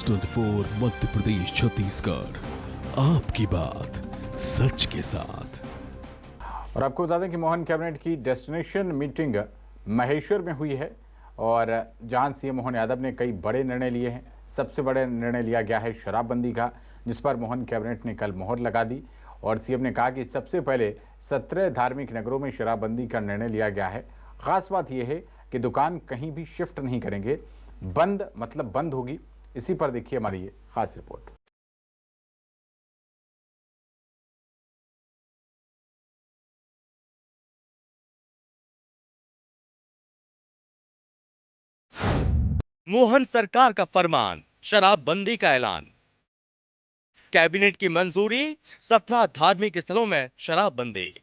News 24 Madhya Pradesh Chhattisgarh, आपकी बात सच के साथ। और आपको बता दें कि मोहन कैबिनेट की डेस्टिनेशन मीटिंग महेश्वर में हुई है और जहां सीएम मोहन यादव ने कई बड़े निर्णय लिए हैं। सबसे बड़ा निर्णय लिया गया है शराबबंदी का, जिस पर मोहन कैबिनेट ने कल मोहर लगा दी। और सीएम ने कहा कि सबसे पहले 17 धार्मिक नगरों में शराबबंदी का निर्णय लिया गया है। खास बात यह है कि दुकान कहीं भी शिफ्ट नहीं करेंगे, बंद मतलब बंद होगी। इसी पर देखिए हमारी ये खास रिपोर्ट। मोहन सरकार का फरमान, शराबबंदी का ऐलान। कैबिनेट की मंजूरी, 17 धार्मिक स्थलों में शराबबंदी।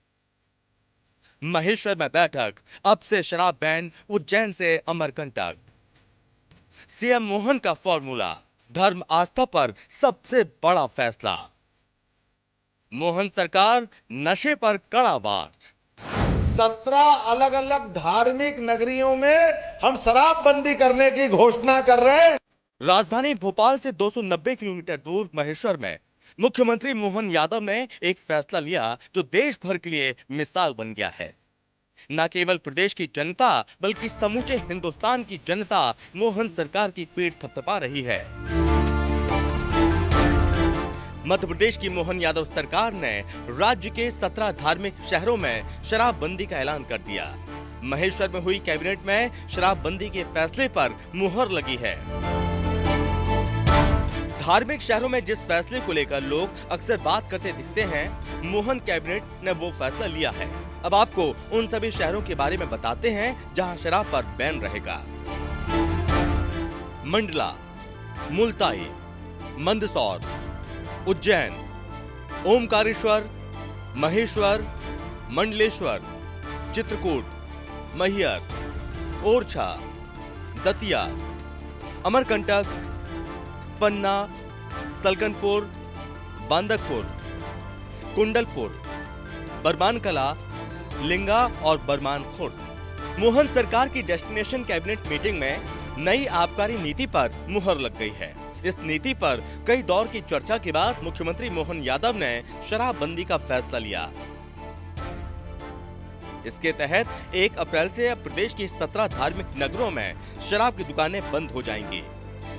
महेश्वर में बैठक, अब से शराब बैन, उज्जैन से अमरकंटक। सीएम मोहन का फॉर्मूला, धर्म आस्था पर सबसे बड़ा फैसला। मोहन सरकार, नशे पर कड़ा वार। 17 अलग अलग धार्मिक नगरियों में हम शराबबंदी करने की घोषणा कर रहे हैं। राजधानी भोपाल से 290 किलोमीटर दूर महेश्वर में मुख्यमंत्री मोहन यादव ने एक फैसला लिया जो देश भर के लिए मिसाल बन गया है। न केवल प्रदेश की जनता बल्कि समूचे हिंदुस्तान की जनता मोहन सरकार की पीठ थपथपा रही है। मध्य प्रदेश की मोहन यादव सरकार ने राज्य के 17 धार्मिक शहरों में शराबबंदी का ऐलान कर दिया। महेश्वर में हुई कैबिनेट में शराबबंदी के फैसले पर मुहर लगी है। धार्मिक शहरों में जिस फैसले को लेकर लोग अक्सर बात करते दिखते हैं, मोहन कैबिनेट ने वो फैसला लिया है। अब आपको उन सभी शहरों के बारे में बताते हैं जहां शराब पर बैन रहेगा। मंडला, मुल्ताई, मंदसौर, उज्जैन, ओमकारेश्वर, महेश्वर, मंडलेश्वर, चित्रकूट, मैहर, ओरछा, दतिया, अमरकंटक, पन्ना, सलकनपुर, बांदकपुर, कुंडलपुर, बरमानकला, लिंगा और बरमान खुर्द। मोहन सरकार की डेस्टिनेशन कैबिनेट मीटिंग में नई आबकारी नीति पर मुहर लग गई है। इस नीति पर कई दौर की चर्चा के बाद मुख्यमंत्री मोहन यादव ने शराबबंदी का फैसला लिया। इसके तहत 1 अप्रैल से अब प्रदेश की 17 धार्मिक नगरों में शराब की दुकानें बंद हो जाएंगी।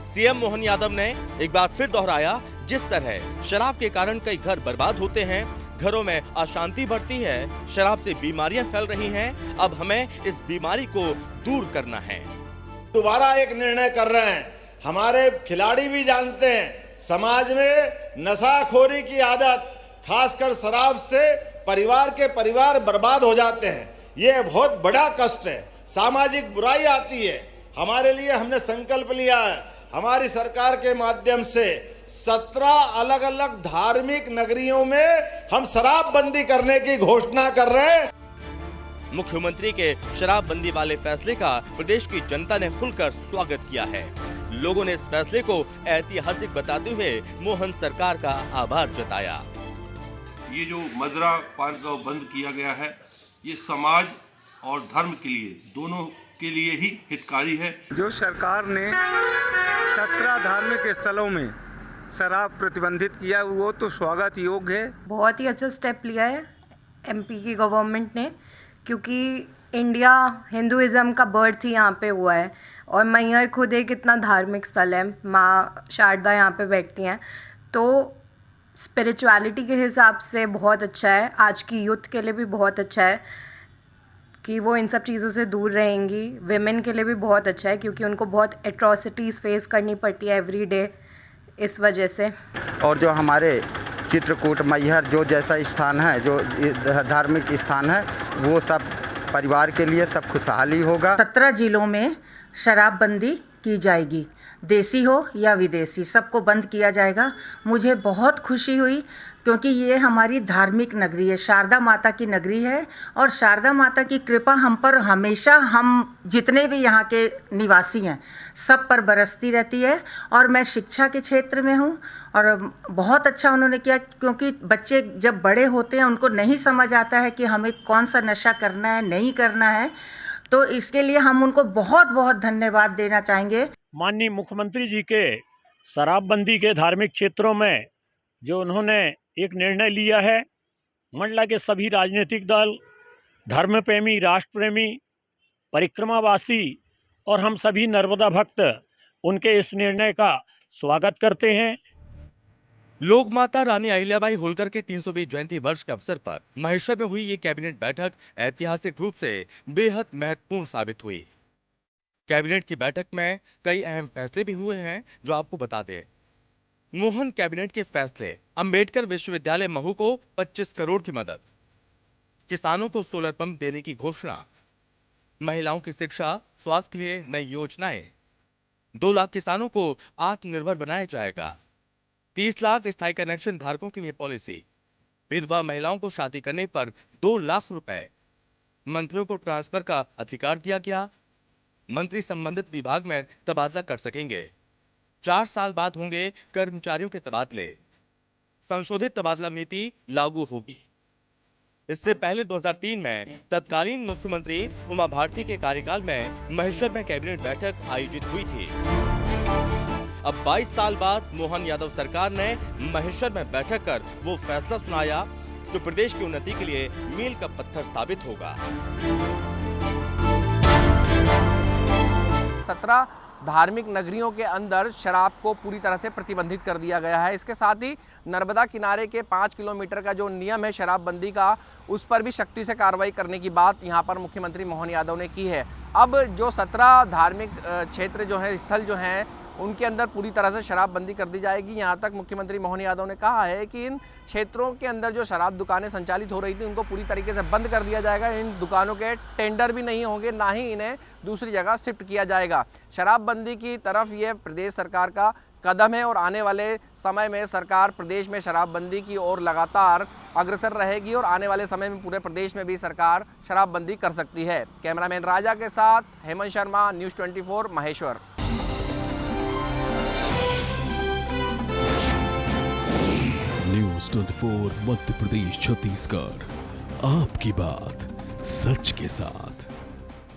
सीएम मोहन यादव ने एक बार फिर दोहराया, जिस तरह शराब के कारण कई घर बर्बाद होते हैं, घरों में अशांति बढ़ती है, शराब से बीमारियां फैल रही हैं, अब हमें इस बीमारी को दूर करना है। दोबारा एक निर्णय कर रहे हैं। हमारे खिलाड़ी भी जानते हैं, समाज में नशाखोरी की आदत, खासकर शराब से परिवार बर्बाद हो जाते हैं। ये बहुत बड़ा कष्ट है, सामाजिक बुराई आती है। हमारे लिए हमने संकल्प लिया है, हमारी सरकार के माध्यम से 17 अलग अलग धार्मिक नगरियों में हम शराबबंदी करने की घोषणा कर रहे हैं। मुख्यमंत्री के शराबबंदी वाले फैसले का प्रदेश की जनता ने खुलकर स्वागत किया है। लोगों ने इस फैसले को ऐतिहासिक बताते हुए मोहन सरकार का आभार जताया। ये जो मदरा पान का बंद किया गया है, ये समाज और धर्म के लिए, दोनों के लिए ही हितकारी है। जो सरकार ने 17 धार्मिक स्थलों में शराब प्रतिबंधित किया, वो तो स्वागत योग्य है। बहुत ही अच्छा स्टेप लिया है एमपी की गवर्नमेंट ने, क्योंकि इंडिया हिंदुइज्म का बर्थ ही यहाँ पे हुआ है और मैहर खुद एक इतना धार्मिक स्थल है। माँ शारदा यहाँ पे बैठती हैं, तो स्पिरिचुअलिटी के हिसाब से बहुत अच्छा है। आज की यूथ के लिए भी बहुत अच्छा है कि वो इन सब चीज़ों से दूर रहेंगी। विमेन के लिए भी बहुत अच्छा है क्योंकि उनको बहुत एट्रॉसिटीज़ फेस करनी पड़ती है एवरी डे इस वजह से। और जो हमारे चित्रकूट, मैहर जो जैसा स्थान है, जो धार्मिक स्थान है, वो सब परिवार के लिए सब खुशहाली होगा। 17 जिलों में शराबबंदी की जाएगी, देसी हो या विदेशी, सबको बंद किया जाएगा। मुझे बहुत खुशी हुई क्योंकि ये हमारी धार्मिक नगरी है, शारदा माता की नगरी है और शारदा माता की कृपा हम पर हमेशा, हम जितने भी यहाँ के निवासी हैं सब पर बरसती रहती है। और मैं शिक्षा के क्षेत्र में हूँ और बहुत अच्छा उन्होंने किया, क्योंकि बच्चे जब बड़े होते हैं उनको नहीं समझ आता है कि हमें कौन सा नशा करना है, नहीं करना है, तो इसके लिए हम उनको बहुत बहुत धन्यवाद देना चाहेंगे। माननीय मुख्यमंत्री जी के शराबबंदी के धार्मिक क्षेत्रों में जो उन्होंने एक निर्णय लिया है, मंडला के सभी राजनीतिक दल, धर्म प्रेमी, राष्ट्र प्रेमी, परिक्रमावासी और हम सभी नर्मदा भक्त उनके इस निर्णय का स्वागत करते हैं। लोक माता रानी अहिल्याबाई होलकर के 320 जयंती वर्ष के अवसर पर महेश्वर में हुई ये कैबिनेट बैठक ऐतिहासिक रूप से बेहद महत्वपूर्ण साबित हुई। कैबिनेट की बैठक में कई अहम फैसले भी हुए हैं जो आपको बता दें। मोहन कैबिनेट के फैसले: अंबेडकर विश्वविद्यालय महू को 25 करोड़ की मदद, किसानों को सोलर पंप देने की घोषणा, महिलाओं की शिक्षा स्वास्थ्य के लिए नई योजनाएं, 2 लाख किसानों को आत्मनिर्भर बनाया जाएगा, 30 लाख स्थायी कनेक्शन धारकों के लिए पॉलिसी, विधवा महिलाओं को शादी करने पर 2 लाख रुपए, मंत्रियों को ट्रांसफर का अधिकार दिया गया, मंत्री संबंधित विभाग में तबादला कर सकेंगे, 4 साल बाद होंगे कर्मचारियों के तबादले, संशोधित तबादला नीति लागू होगी। इससे पहले 2003 में तत्कालीन मुख्यमंत्री उमा भारती के कार्यकाल में महेश्वर में कैबिनेट बैठक आयोजित हुई थी। अब 22 साल बाद मोहन यादव सरकार ने महेश्वर में बैठक कर वो फैसला सुनाया जो प्रदेश की उन्नति के लिए मील का पत्थर साबित होगा। 17 धार्मिक नगरियों के अंदर शराब को पूरी तरह से प्रतिबंधित कर दिया गया है। इसके साथ ही नर्मदा किनारे के 5 किलोमीटर का जो नियम है शराबबंदी का, उस पर भी सख्ती से कार्रवाई करने की बात यहाँ पर मुख्यमंत्री मोहन यादव ने की है। अब जो 17 धार्मिक क्षेत्र जो है, स्थल जो हैं, उनके अंदर पूरी तरह से शराबबंदी कर दी जाएगी। यहाँ तक मुख्यमंत्री मोहन यादव ने कहा है कि इन क्षेत्रों के अंदर जो शराब दुकानें संचालित हो रही थी उनको पूरी तरीके से बंद कर दिया जाएगा। इन दुकानों के टेंडर भी नहीं होंगे, ना ही इन्हें दूसरी जगह शिफ्ट किया जाएगा। शराबबंदी की तरफ ये प्रदेश सरकार का कदम है और आने वाले समय में सरकार प्रदेश में शराबबंदी की ओर लगातार अग्रसर रहेगी और आने वाले समय में पूरे प्रदेश में भी सरकार शराबबंदी कर सकती है। कैमरामैन राजा के साथ हेमंत शर्मा, न्यूज़ 24 महेश्वर। न्यूज़ 24 मध्य प्रदेश छत्तीसगढ़, आपकी बात सच के साथ।